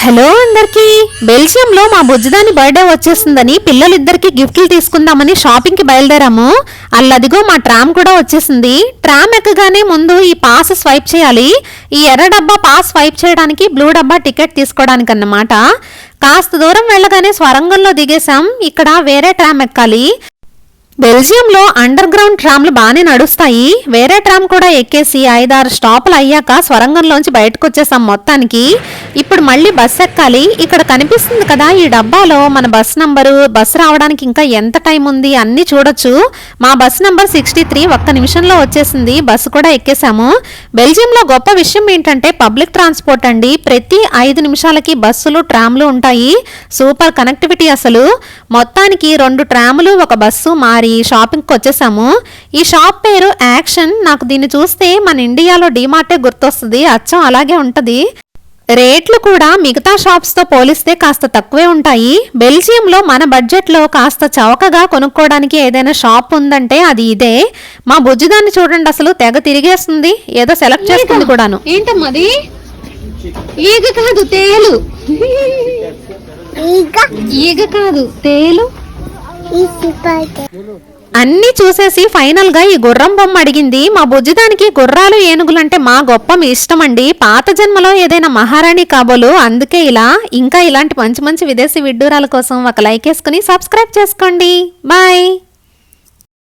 Hello అందరికి బెల్జియంలో మా బుజ్జిదాని birthday వచ్చేసిందని పిల్లలిద్దరికి గిఫ్ట్లు తీసుకుందామని షాపింగ్ కి బయలుదేరాము. అల్లదిగో మా ట్రామ్ కూడా వచ్చేసింది. ట్రామ్ ఎక్కగానే ముందు ఈ పాస్ స్వైప్ చేయాలి. ఈ ఎర్ర డబ్బా పాస్ స్వైప్ చేయడానికి, బ్లూ డబ్బా టికెట్ తీసుకోవడానికి అన్నమాట. కాస్త దూరం వెళ్ళగానే స్వరంగంలో దిగేశాం. ఇక్కడ వేరే ట్రామ్ ఎక్కాలి. బెల్జియంలో అండర్ గ్రౌండ్ ట్రామ్లు బాగానే నడుస్తాయి. వేరే ట్రామ్ కూడా ఎక్కేసి 5-6 స్టాపులు అయ్యాక స్వరంగంలోంచి బయటకు వచ్చేసాం. మొత్తానికి ఇప్పుడు మళ్ళీ బస్ ఎక్కాలి. ఇక్కడ కనిపిస్తుంది కదా ఈ డబ్బాలో మన బస్ నంబరు, బస్సు రావడానికి ఇంకా ఎంత టైం ఉంది అన్నీ చూడొచ్చు. మా బస్ నంబర్ 63 ఒక్క నిమిషంలో వచ్చేసింది. బస్సు కూడా ఎక్కేసాము. బెల్జియంలో గొప్ప విషయం ఏంటంటే పబ్లిక్ ట్రాన్స్పోర్ట్ అండి. ప్రతి 5 నిమిషాలకి బస్సులు, ట్రామ్లు ఉంటాయి. సూపర్ కనెక్టివిటీ అసలు. మొత్తానికి 2 ట్రాములు, ఒక బస్సు మారి షాపింగ్కి వచ్చేసాము. ఈ షాప్ పేరు యాక్షన్. నాకు దీన్ని చూస్తే మన ఇండియాలో డిమార్టే గుర్తొస్తుంది. అచ్చం అలాగే ఉంటది. రేట్లు కూడా మిగతా షాప్స్తో పోలిస్తే కాస్త తక్కువే ఉంటాయి. బెల్జియంలో మన బడ్జెట్లో కాస్త చౌకగా కొనుక్కోవడానికి ఏదైనా షాప్ ఉందంటే అది ఇదే. మా బుజ్జిదాన్ని చూడండి, అసలు తెగ తిరిగేస్తుంది. ఏదో సెలెక్ట్ చేసుకుంది కూడాను. ఏంటమ్మది? ఈగ కాదు, తేలు. ఈగ కాదు, తేలు. అన్నీ చూసేసి ఫైనల్ గా ఈ గుర్రం బొమ్మ అడిగింది. మా బుజ్జిదానికి గుర్రాలు, ఏనుగులంటే మా గొప్ప ఇష్టం అండి. పాత జన్మలో ఏదైనా మహారాణి కాబోలు. అందుకే ఇలా. ఇంకా ఇలాంటి మంచి మంచి విదేశీ విడ్డూరాల కోసం ఒక లైక్ వేసుకుని సబ్స్క్రైబ్ చేసుకోండి. బాయ్.